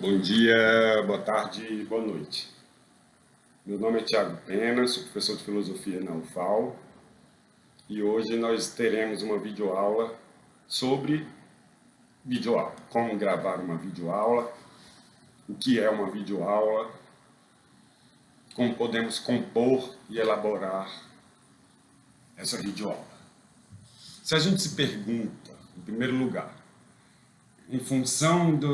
Bom dia, boa tarde, boa noite. Meu nome é Thiago Pena, sou professor de filosofia na UFAL e hoje nós teremos uma videoaula sobre videoaula. Como gravar uma videoaula, o que é uma videoaula, como podemos compor e elaborar essa videoaula. Se a gente se pergunta, em primeiro lugar, em função da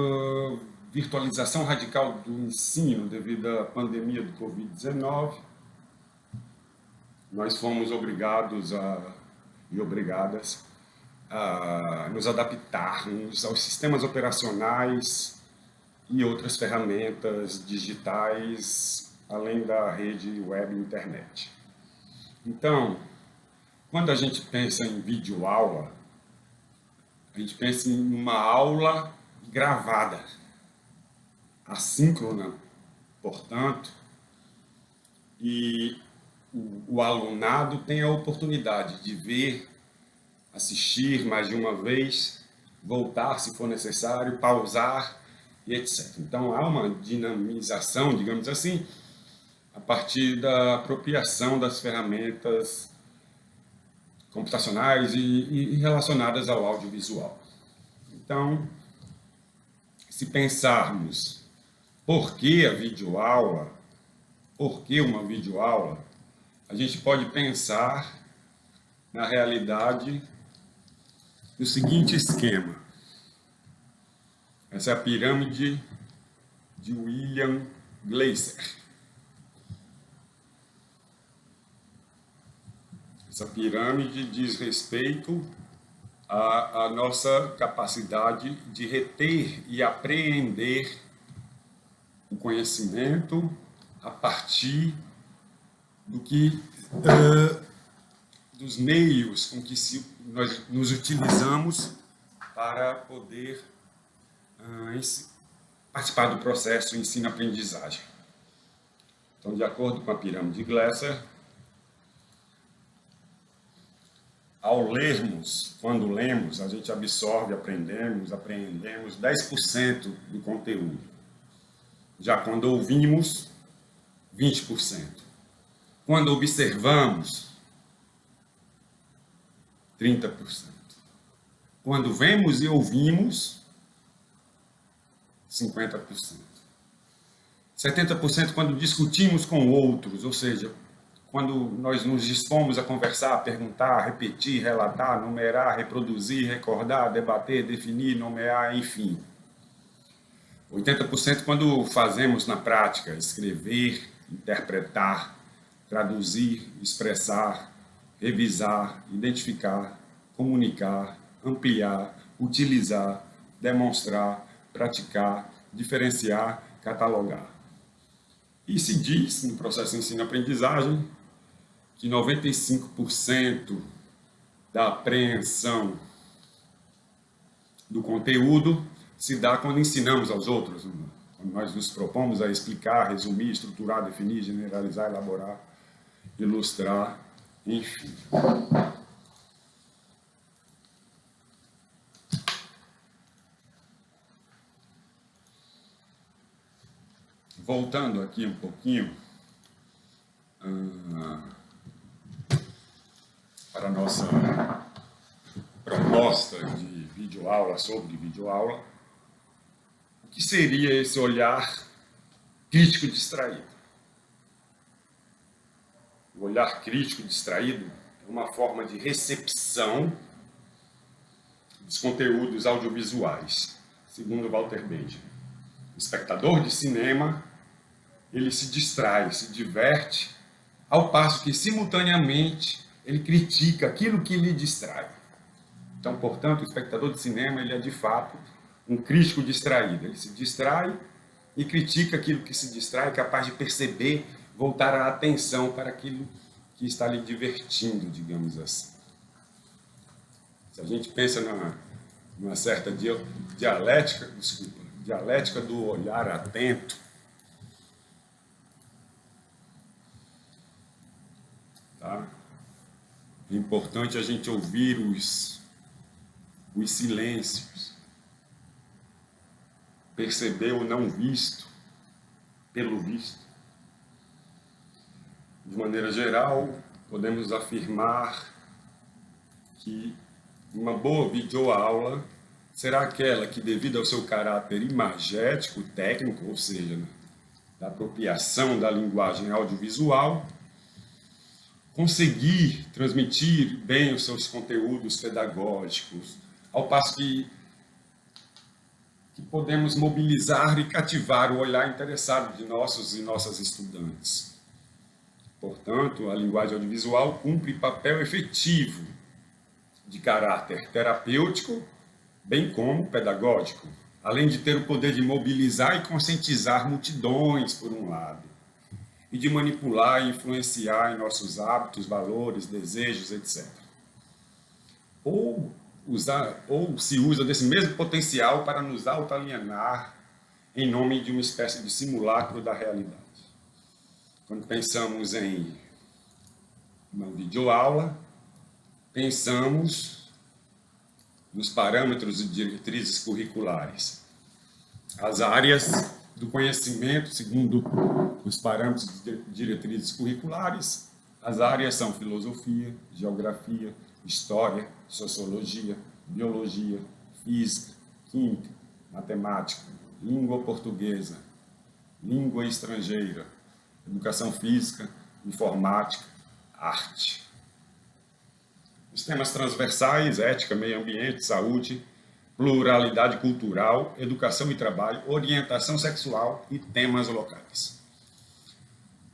virtualização radical do ensino devido à pandemia do Covid-19, nós fomos obrigados e obrigadas a nos adaptarmos aos sistemas operacionais e outras ferramentas digitais, além da rede web e internet. Então, quando a gente pensa em videoaula, a gente pensa em uma aula gravada, assíncrona, portanto, e o alunado tem a oportunidade de ver, assistir mais de uma vez, voltar se for necessário, pausar e etc. Então há uma dinamização, digamos assim, a partir da apropriação das ferramentas computacionais e relacionadas ao audiovisual. Então, se pensarmos por que a videoaula, por que uma videoaula, a gente pode pensar na realidade do seguinte esquema. Essa é a pirâmide de William Gleiser. Essa pirâmide diz respeito à nossa capacidade de reter e apreender o conhecimento a partir do que dos meios com que nós nos utilizamos para poder participar do processo ensino-aprendizagem. Então, de acordo com a pirâmide de Gleiser, ao lermos, quando lemos, a gente absorve, apreendemos 10% do conteúdo. Já quando ouvimos, 20%. Quando observamos, 30%. Quando vemos e ouvimos, 50%. 70% quando discutimos com outros, ou seja, quando nós nos dispomos a conversar, perguntar, repetir, relatar, numerar, reproduzir, recordar, debater, definir, nomear, enfim. 80% quando fazemos na prática, escrever, interpretar, traduzir, expressar, revisar, identificar, comunicar, ampliar, utilizar, demonstrar, praticar, diferenciar, catalogar. E se diz, no processo de ensino-aprendizagem, que 95% da apreensão do conteúdo se dá quando ensinamos aos outros, quando nós nos propomos a explicar, resumir, estruturar, definir, generalizar, elaborar, ilustrar, enfim. Voltando aqui um pouquinho para a nossa proposta de videoaula sobre videoaula, o que seria esse olhar crítico distraído? O olhar crítico distraído é uma forma de recepção dos conteúdos audiovisuais, segundo Walter Benjamin. O espectador de cinema, ele se distrai, se diverte, ao passo que, simultaneamente, ele critica aquilo que lhe distrai. Então, portanto, o espectador de cinema, ele é, de fato, um crítico distraído. Ele se distrai e critica aquilo que se distrai, capaz de perceber, voltar a atenção para aquilo que está lhe divertindo, digamos assim. Se a gente pensa numa certa dialética do olhar atento, tá? É importante a gente ouvir os silêncios, perceber o não visto pelo visto. De maneira geral, podemos afirmar que uma boa videoaula será aquela que, devido ao seu caráter imagético, técnico, ou seja, da apropriação da linguagem audiovisual, conseguir transmitir bem os seus conteúdos pedagógicos, ao passo que podemos mobilizar e cativar o olhar interessado de nossos e nossas estudantes. Portanto, a linguagem audiovisual cumpre papel efetivo de caráter terapêutico, bem como pedagógico, além de ter o poder de mobilizar e conscientizar multidões, por um lado, e de manipular e influenciar em nossos hábitos, valores, desejos, etc. Ou se usa desse mesmo potencial para nos auto-alienar em nome de uma espécie de simulacro da realidade. Quando pensamos em uma videoaula, pensamos nos parâmetros e diretrizes curriculares. As áreas do conhecimento, segundo os parâmetros e diretrizes curriculares, as áreas são filosofia, geografia, história, sociologia, biologia, física, química, matemática, língua portuguesa, língua estrangeira, educação física, informática, arte. Os temas transversais, ética, meio ambiente, saúde, pluralidade cultural, educação e trabalho, orientação sexual e temas locais.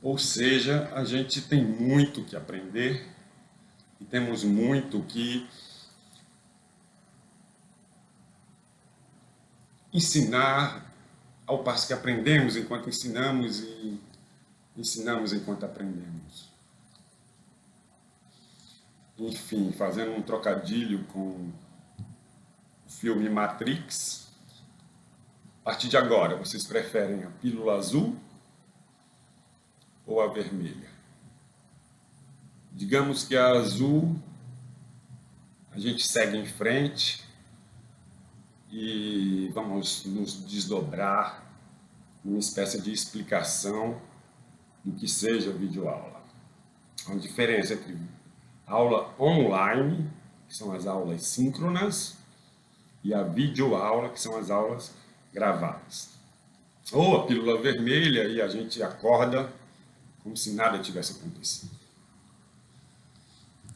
Ou seja, a gente tem muito que aprender e temos muito que ensinar, ao passo que aprendemos enquanto ensinamos e ensinamos enquanto aprendemos. Enfim, fazendo um trocadilho com o filme Matrix, a partir de agora, vocês preferem a pílula azul ou a vermelha? Digamos que a azul, a gente segue em frente e vamos nos desdobrar numa espécie de explicação do que seja videoaula. Há uma diferença entre aula online, que são as aulas síncronas, e a videoaula, que são as aulas gravadas. Ou a pílula vermelha e a gente acorda como se nada tivesse acontecido.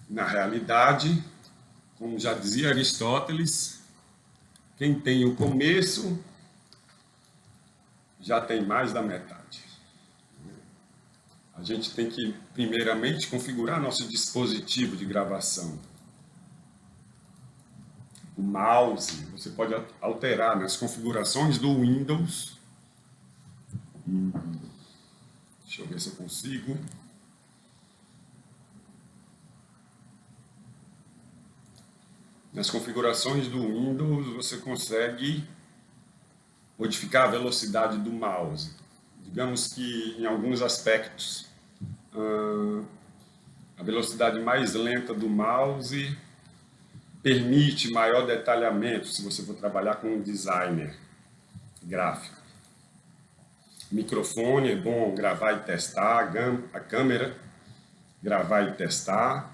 Na realidade, como já dizia Aristóteles, quem tem o começo já tem mais da metade. A gente tem que, primeiramente, configurar nosso dispositivo de gravação. O mouse, você pode alterar nas configurações do Windows. Deixa eu ver se eu consigo. Nas configurações do Windows, você consegue modificar a velocidade do mouse. Digamos que, em alguns aspectos, a velocidade mais lenta do mouse permite maior detalhamento se você for trabalhar com um designer gráfico. Microfone é bom gravar e testar, a câmera, gravar e testar.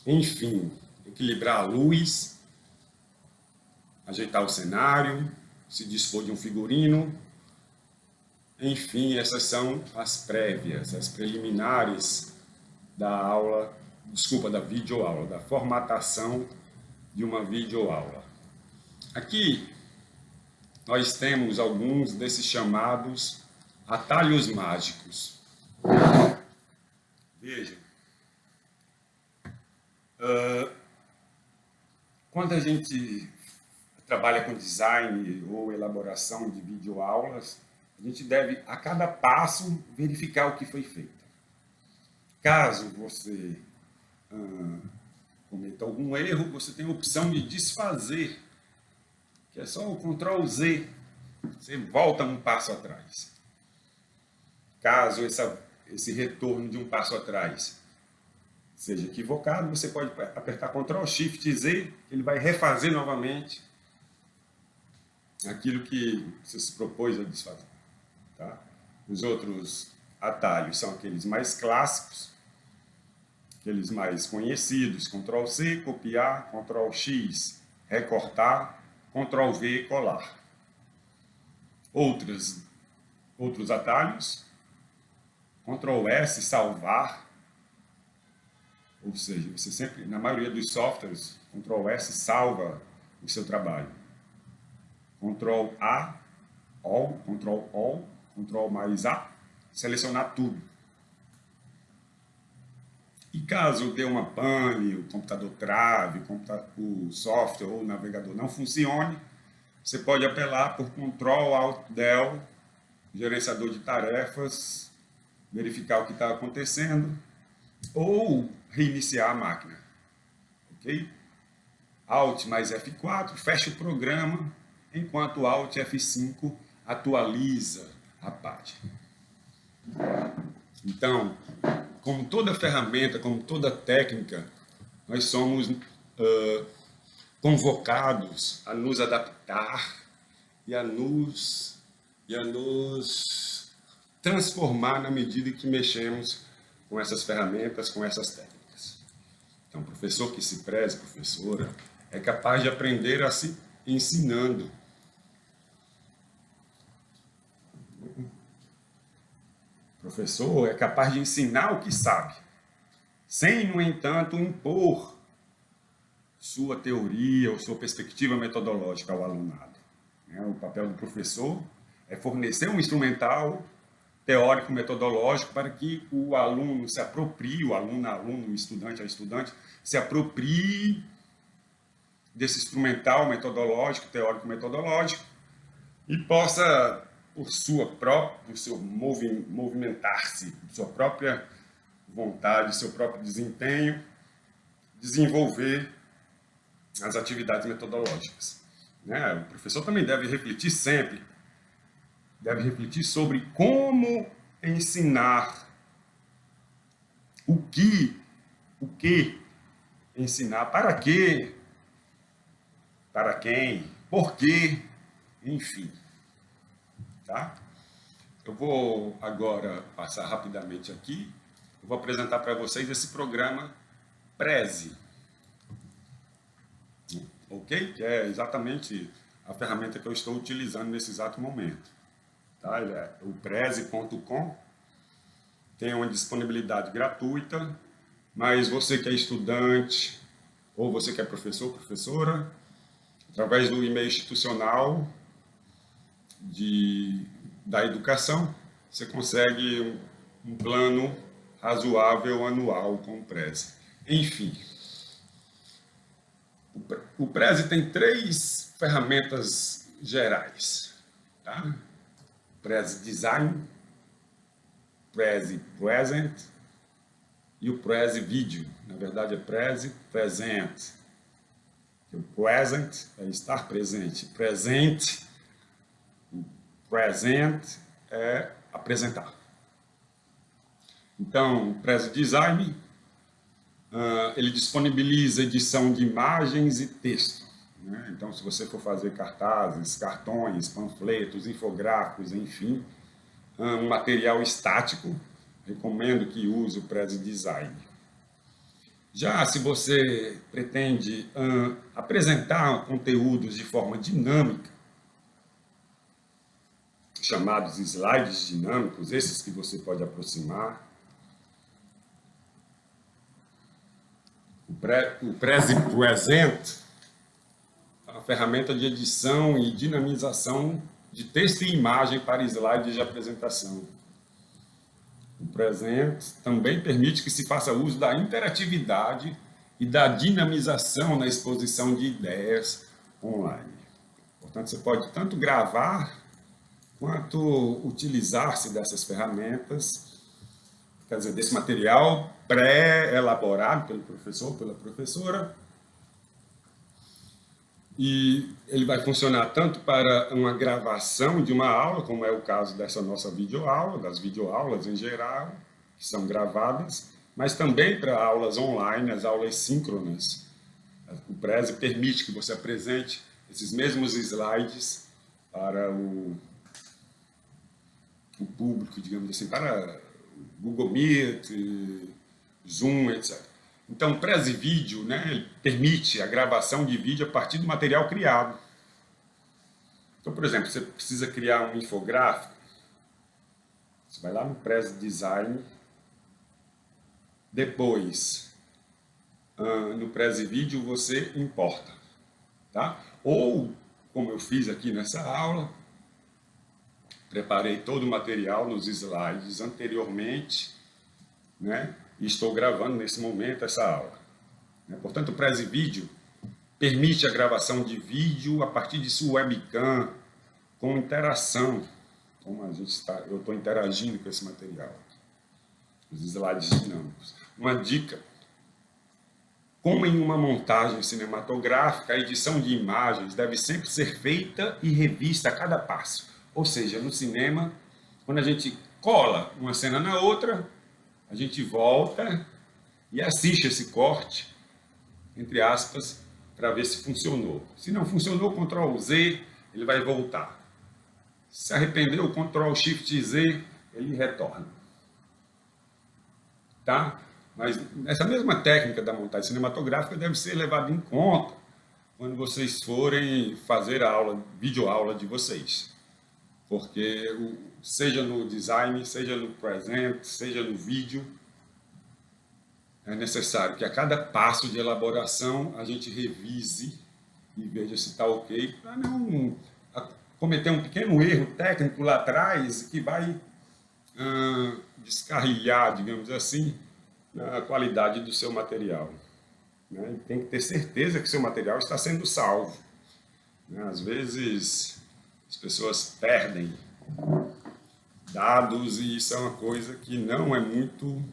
Enfim, equilibrar a luz, ajeitar o cenário, se dispor de um figurino. Enfim, essas são as prévias, as preliminares da aula, da videoaula, da formatação de uma videoaula. Aqui nós temos alguns desses chamados atalhos mágicos. Vejam, quando a gente trabalha com design ou elaboração de videoaulas, a gente deve, a cada passo, verificar o que foi feito. Caso você cometa algum erro, você tem a opção de desfazer, que é só o Ctrl Z, você volta um passo atrás. Caso esse retorno de um passo atrás seja equivocado, você pode apertar Ctrl Shift Z, ele vai refazer novamente aquilo que você se propôs a desfazer. Tá? Os outros atalhos são aqueles mais clássicos, aqueles mais conhecidos, Ctrl+C, copiar, Ctrl+X, recortar, Ctrl+V, colar. Outros atalhos, Ctrl+S, salvar, ou seja, você sempre, na maioria dos softwares, Ctrl+S salva o seu trabalho. Ctrl+A, All, Ctrl+All, Ctrl+A, selecionar tudo. E caso dê uma pane, o computador trave, o software ou o navegador não funcione, você pode apelar por Ctrl+Alt+Del, gerenciador de tarefas, verificar o que está acontecendo, ou reiniciar a máquina. Ok? Alt mais F4, fecha o programa, enquanto Alt F5 atualiza a página. Então, como toda ferramenta, como toda técnica, nós somos convocados a nos adaptar e a nos transformar na medida que mexemos com essas ferramentas, com essas técnicas. Então, professor que se preze, professora, é capaz de aprender a se ensinando. Professor é capaz de ensinar o que sabe, sem, no entanto, impor sua teoria ou sua perspectiva metodológica ao alunado. O papel do professor é fornecer um instrumental teórico-metodológico para que o aluno se aproprie, o aluno, o estudante, a estudante, se aproprie desse instrumental metodológico, teórico-metodológico, e possa, por seu movimentar-se, por sua própria vontade, seu próprio desempenho, desenvolver as atividades metodológicas. O professor também deve refletir sempre, deve refletir sobre como ensinar, o que ensinar, para quê, para quem, por quê, enfim. Tá? Eu vou agora passar rapidamente aqui, eu vou apresentar para vocês esse programa Prezi. Ok? Que é exatamente a ferramenta que eu estou utilizando nesse exato momento. Tá? Ele é o prezi.com, tem uma disponibilidade gratuita, mas você que é estudante, ou você que é professor, professora, através do e-mail institucional da educação, você consegue um plano razoável anual com o Prezi. Enfim, o Prezi tem 3 ferramentas gerais. Tá? Prezi Design, Prezi Present e o Prezi Video. Na verdade é Prezi Present. O present é estar presente. Presente, o present é apresentar. Então, o Prezi Design, ele disponibiliza edição de imagens e texto. Então, se você for fazer cartazes, cartões, panfletos, infográficos, enfim, um material estático, recomendo que use o Prezi Design. Já se você pretende apresentar conteúdos de forma dinâmica, chamados slides dinâmicos, esses que você pode aproximar, o Prezi Present é uma ferramenta de edição e dinamização de texto e imagem para slides de apresentação. O Present também permite que se faça uso da interatividade e da dinamização na exposição de ideias online. Portanto, você pode tanto gravar quanto utilizar-se dessas ferramentas, quer dizer, desse material pré-elaborado pelo professor, pela professora, e ele vai funcionar tanto para uma gravação de uma aula, como é o caso dessa nossa videoaula, das videoaulas em geral, que são gravadas, mas também para aulas online, as aulas síncronas. O Prezi permite que você apresente esses mesmos slides para o público, digamos assim, para Google Meet, Zoom, etc. Então, o Prezi Vídeo, né, permite a gravação de vídeo a partir do material criado. Então, por exemplo, você precisa criar um infográfico, você vai lá no Prezi Design, depois no Prezi Vídeo você importa, tá? Ou, como eu fiz aqui nessa aula, preparei todo o material nos slides anteriormente, né? E estou gravando nesse momento essa aula. Portanto, o Prezi Vídeo permite a gravação de vídeo a partir de sua webcam, com interação, como eu estou interagindo com esse material, os slides dinâmicos. Uma dica: como em uma montagem cinematográfica, a edição de imagens deve sempre ser feita e revista a cada passo. Ou seja, no cinema, quando a gente cola uma cena na outra, a gente volta e assiste esse corte, entre aspas, para ver se funcionou. Se não funcionou, Ctrl Z, ele vai voltar. Se arrependeu, Ctrl Shift Z, ele retorna. Tá? Mas essa mesma técnica da montagem cinematográfica deve ser levada em conta quando vocês forem fazer a aula, videoaula de vocês. Porque seja no design, seja no present, seja no vídeo, é necessário que a cada passo de elaboração a gente revise e veja se está ok, para não cometer um pequeno erro técnico lá atrás que vai descarrilhar, digamos assim, a qualidade do seu material. Né? E tem que ter certeza que seu material está sendo salvo. Né? Às vezes as pessoas perdem dados e isso é uma coisa que não é muito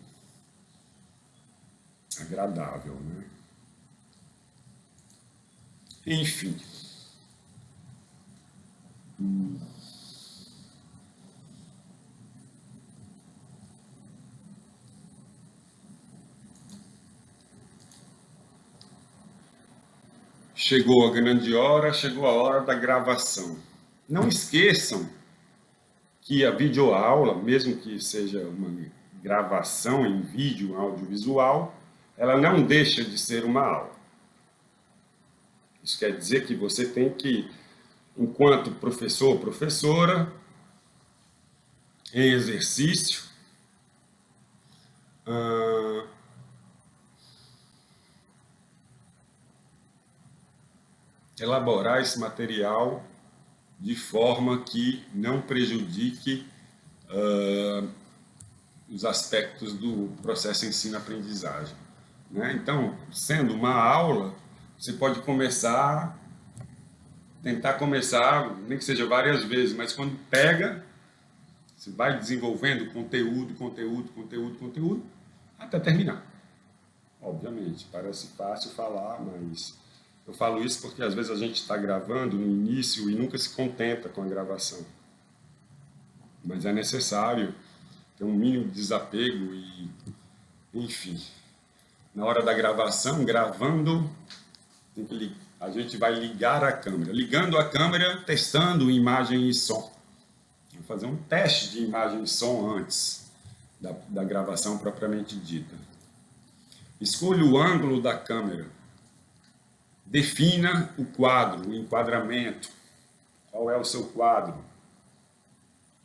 agradável. Né? Enfim. Chegou a grande hora, chegou a hora da gravação. Não esqueçam que a videoaula, mesmo que seja uma gravação em vídeo audiovisual, ela não deixa de ser uma aula. Isso quer dizer que você tem que, enquanto professor ou professora, em exercício, elaborar esse material de forma que não prejudique os aspectos do processo ensino-aprendizagem. Né? Então, sendo uma aula, você pode tentar começar, nem que seja várias vezes, mas quando pega, você vai desenvolvendo conteúdo, até terminar. Obviamente, parece fácil falar, mas eu falo isso porque às vezes a gente está gravando no início e nunca se contenta com a gravação. Mas é necessário ter um mínimo de desapego e, enfim, na hora da gravação, gravando, a gente vai ligar a câmera. Ligando a câmera, testando imagem e som. Vou fazer um teste de imagem e som antes da gravação propriamente dita. Escolha o ângulo da câmera. Defina o quadro, o enquadramento. Qual é o seu quadro?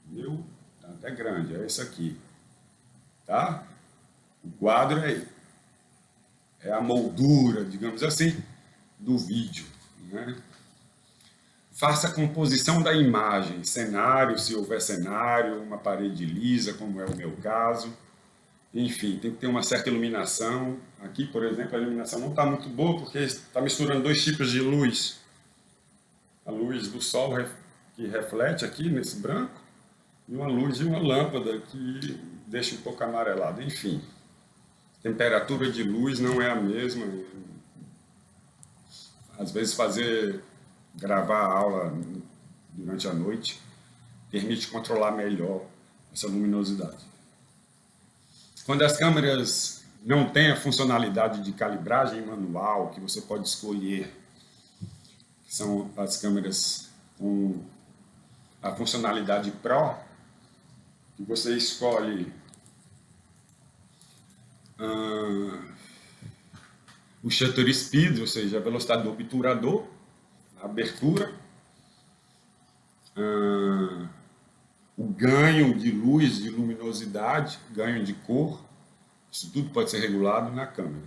Meu, tá até grande, é esse aqui. Tá? O quadro é a moldura, digamos assim, do vídeo. Né? Faça a composição da imagem, cenário, se houver cenário, uma parede lisa, como é o meu caso. Enfim, tem que ter uma certa iluminação. Aqui, por exemplo, a iluminação não está muito boa porque está misturando dois tipos de luz. A luz do sol que reflete aqui nesse branco e uma luz de uma lâmpada que deixa um pouco amarelado. Enfim, a temperatura de luz não é a mesma. Às vezes gravar a aula durante a noite permite controlar melhor essa luminosidade. Quando as câmeras não têm a funcionalidade de calibragem manual, que você pode escolher, que são as câmeras com a funcionalidade Pro, que você escolhe o shutter speed, ou seja, a velocidade do obturador, a abertura, o ganho de luz, de luminosidade, ganho de cor, isso tudo pode ser regulado na câmera,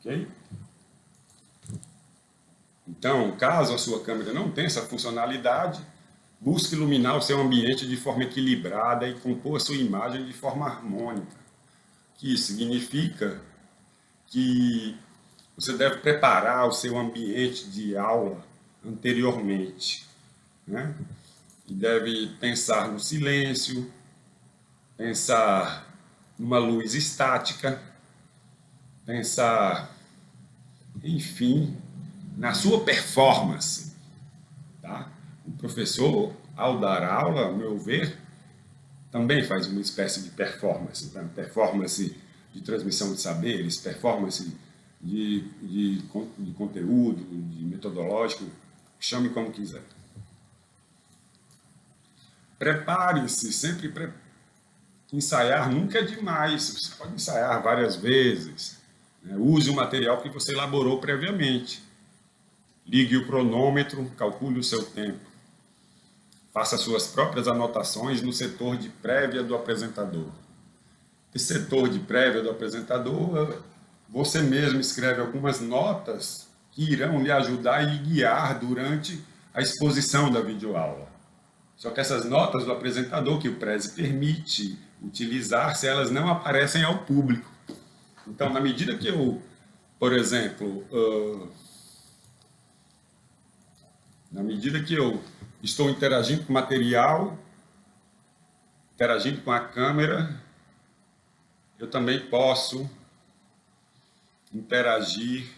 ok? Então, caso a sua câmera não tenha essa funcionalidade, busque iluminar o seu ambiente de forma equilibrada e compor a sua imagem de forma harmônica, que significa que você deve preparar o seu ambiente de aula anteriormente, né? E deve pensar no silêncio, pensar numa luz estática, pensar, enfim, na sua performance, tá? O professor, ao dar aula, ao meu ver, também faz uma espécie de performance, tá? Performance de transmissão de saberes, performance de conteúdo, de metodológico, chame como quiser. Prepare-se, sempre ensaiar nunca é demais, você pode ensaiar várias vezes, né? Use o material que você elaborou previamente, ligue o cronômetro, calcule o seu tempo, faça suas próprias anotações no setor de prévia do apresentador. Esse setor de prévia do apresentador, você mesmo escreve algumas notas que irão lhe ajudar e lhe guiar durante a exposição da videoaula. Só que essas notas do apresentador que o Prezi permite utilizar, se elas não aparecem ao público. Então, na medida que eu, por exemplo, na medida que eu estou interagindo com o material, interagindo com a câmera, eu também posso interagir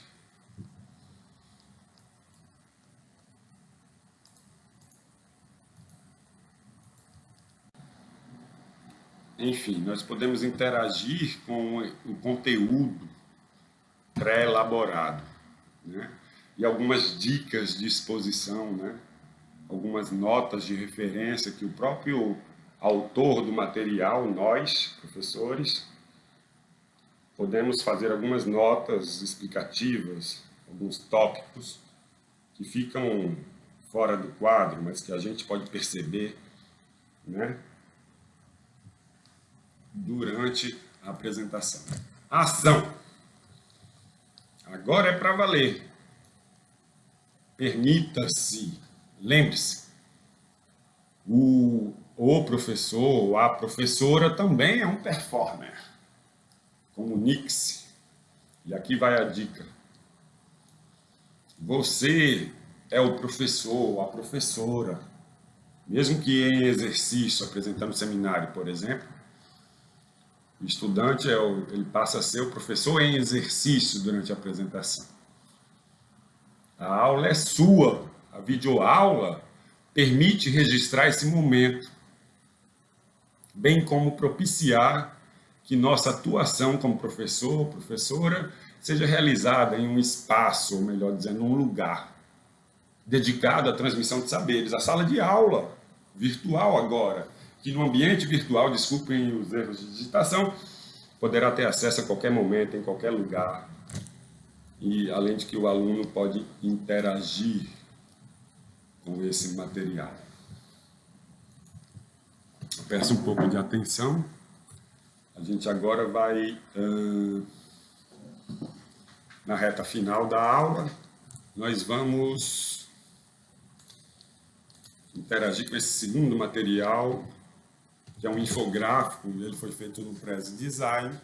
enfim, nós podemos interagir com o conteúdo pré-elaborado, né? E algumas dicas de exposição, né? Algumas notas de referência que o próprio autor do material, nós, professores, podemos fazer algumas notas explicativas, alguns tópicos que ficam fora do quadro, mas que a gente pode perceber, né, durante a apresentação. Ação! Agora é para valer. Permita-se, lembre-se, o professor ou a professora também é um performer. Comunique-se. E aqui vai a dica. Você é o professor ou a professora, mesmo que em exercício, apresentando seminário, por exemplo, o estudante ele passa a ser o professor em exercício durante a apresentação. A aula é sua, a videoaula permite registrar esse momento, bem como propiciar que nossa atuação como professor ou professora seja realizada em um espaço, ou melhor dizendo, um lugar dedicado à transmissão de saberes, a sala de aula virtual agora, que no ambiente virtual, desculpem os erros de digitação, poderá ter acesso a qualquer momento, em qualquer lugar, e além de que o aluno pode interagir com esse material. Eu peço um pouco de atenção. A gente agora vai, na reta final da aula, nós vamos interagir com esse segundo material, que é um infográfico. Ele foi feito no Prezi Design,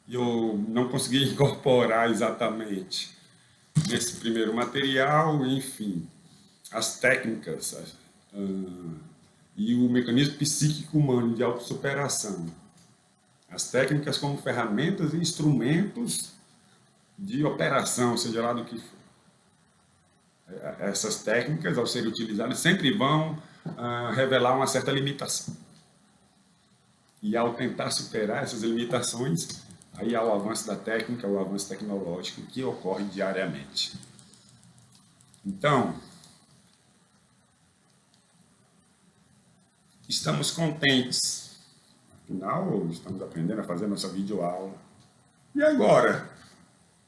e eu não consegui incorporar exatamente nesse primeiro material, enfim, as técnicas e o mecanismo psíquico humano de autossuperação. As técnicas como ferramentas e instrumentos de operação, seja lá do que for. Essas técnicas, ao serem utilizadas, sempre vão revelar uma certa limitação. E ao tentar superar essas limitações, aí há o avanço da técnica, o avanço tecnológico que ocorre diariamente. Então, estamos contentes. Afinal, estamos aprendendo a fazer nossa videoaula. E agora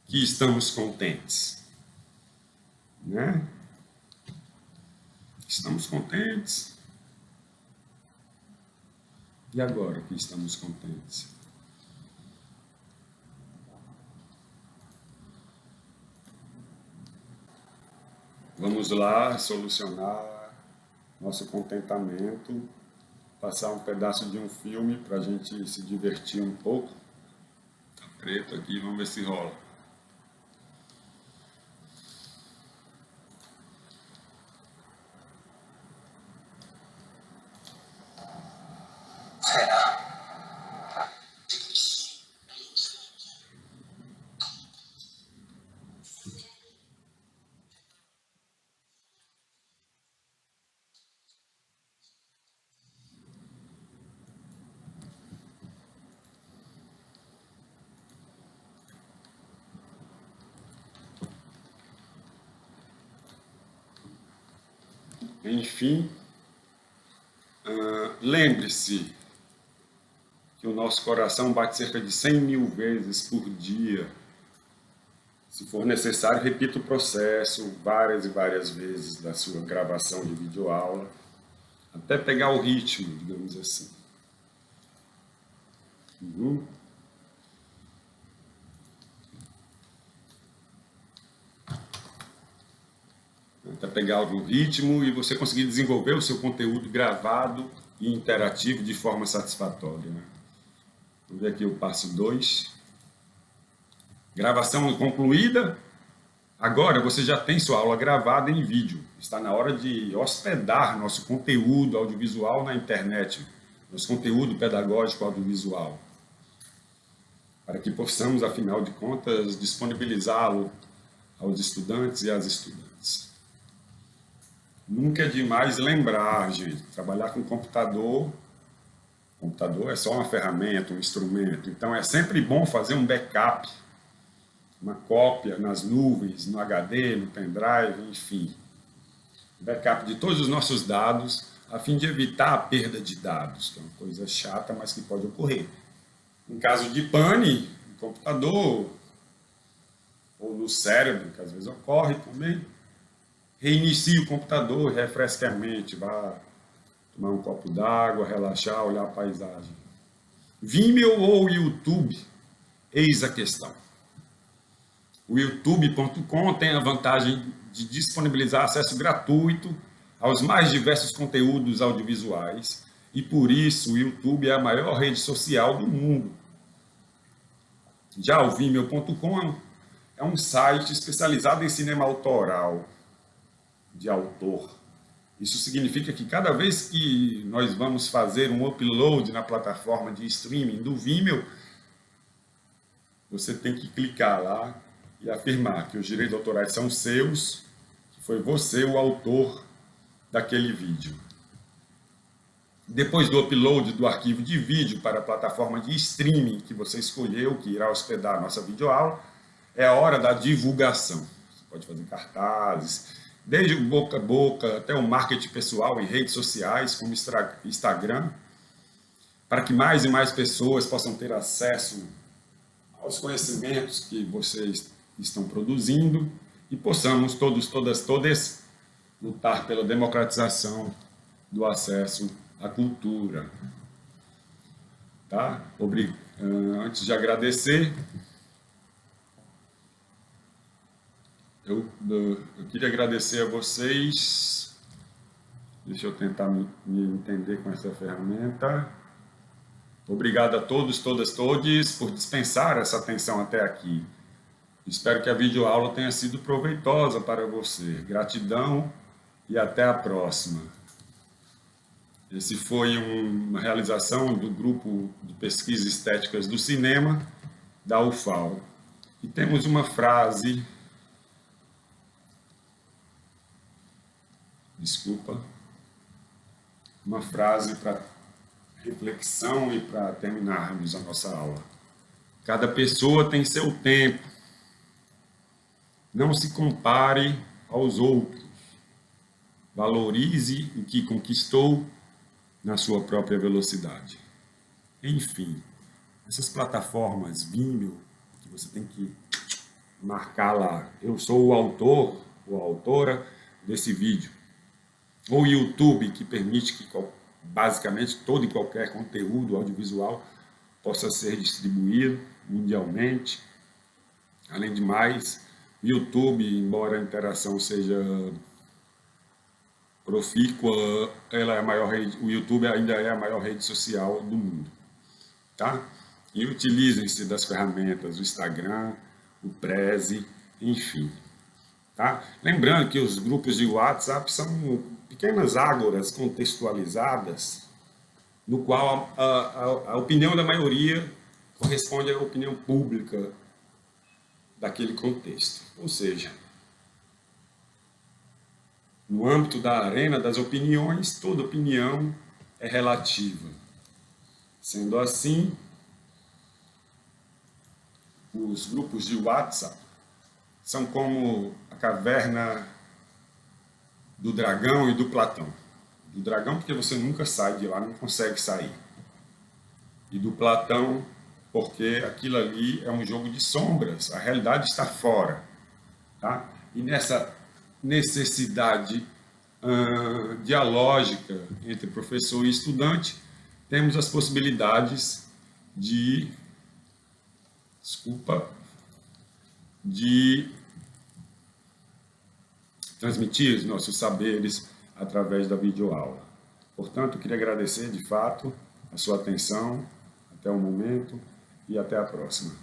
que estamos contentes? Né? Estamos contentes. E agora que estamos contentes? Vamos lá solucionar nosso contentamento, passar um pedaço de um filme para a gente se divertir um pouco. Tá preto aqui, vamos ver se rola. Enfim, lembre-se que o nosso coração bate cerca de 100 mil vezes por dia. Se for necessário, repita o processo várias e várias vezes da sua gravação de videoaula, até pegar o ritmo, digamos assim. Até pegar o ritmo e você conseguir desenvolver o seu conteúdo gravado e interativo de forma satisfatória. Vamos ver aqui o passo 2. Gravação concluída. Agora você já tem sua aula gravada em vídeo. Está na hora de hospedar nosso conteúdo audiovisual na internet, nosso conteúdo pedagógico audiovisual, para que possamos, afinal de contas, disponibilizá-lo aos estudantes e às estudantes. Nunca é demais lembrar, gente, trabalhar com computador é só uma ferramenta, um instrumento, então é sempre bom fazer um backup, uma cópia nas nuvens, no HD, no pendrive, enfim. Backup de todos os nossos dados, a fim de evitar a perda de dados, que é uma coisa chata, mas que pode ocorrer. Em caso de pane, no computador ou no cérebro, que às vezes ocorre também, reinicie o computador, refresque a mente, vá tomar um copo d'água, relaxar, olhar a paisagem. Vimeo ou YouTube? Eis a questão. O youtube.com tem a vantagem de disponibilizar acesso gratuito aos mais diversos conteúdos audiovisuais e, por isso, o YouTube é a maior rede social do mundo. Já o vimeo.com é um site especializado em cinema autoral, de autor. Isso significa que cada vez que nós vamos fazer um upload na plataforma de streaming do Vimeo, você tem que clicar lá e afirmar que os direitos autorais são seus, que foi você o autor daquele vídeo. Depois do upload do arquivo de vídeo para a plataforma de streaming que você escolheu, que irá hospedar a nossa videoaula, é a hora da divulgação. Você pode fazer cartazes, desde o boca a boca até o marketing pessoal em redes sociais, como Instagram, para que mais e mais pessoas possam ter acesso aos conhecimentos que vocês estão produzindo e possamos todas lutar pela democratização do acesso à cultura. Tá? Antes de agradecer, eu queria agradecer a vocês. Deixa eu tentar me entender com essa ferramenta. Obrigado a todos, todas, todes por dispensar essa atenção até aqui. Espero que a videoaula tenha sido proveitosa para você. Gratidão e até a próxima. Esse foi uma realização do Grupo de Pesquisas Estéticas do Cinema, da UFAL. E temos uma frase... Uma frase para reflexão e para terminarmos a nossa aula. Cada pessoa tem seu tempo. Não se compare aos outros. Valorize o que conquistou na sua própria velocidade. Enfim, essas plataformas Vimeo, que você tem que marcar lá, eu sou o autor ou a autora desse vídeo. Ou YouTube, que permite que basicamente todo e qualquer conteúdo audiovisual possa ser distribuído mundialmente. Além de mais, o YouTube, embora a interação seja profícua, ela é a maior rede, o YouTube ainda é a maior rede social do mundo, tá? E utilizem-se das ferramentas do Instagram, o Prezi, enfim, tá? Lembrando que os grupos de WhatsApp são pequenas ágoras contextualizadas, no qual a opinião da maioria corresponde à opinião pública daquele contexto. Ou seja, no âmbito da arena das opiniões, toda opinião é relativa. Sendo assim, os grupos de WhatsApp são como a caverna do dragão e do Platão. Do dragão porque você nunca sai de lá, não consegue sair. E do Platão porque aquilo ali é um jogo de sombras, a realidade está fora. Tá? E nessa necessidade dialógica entre professor e estudante, temos as possibilidades de transmitir os nossos saberes através da videoaula. Portanto, eu queria agradecer de fato a sua atenção até o momento e até a próxima.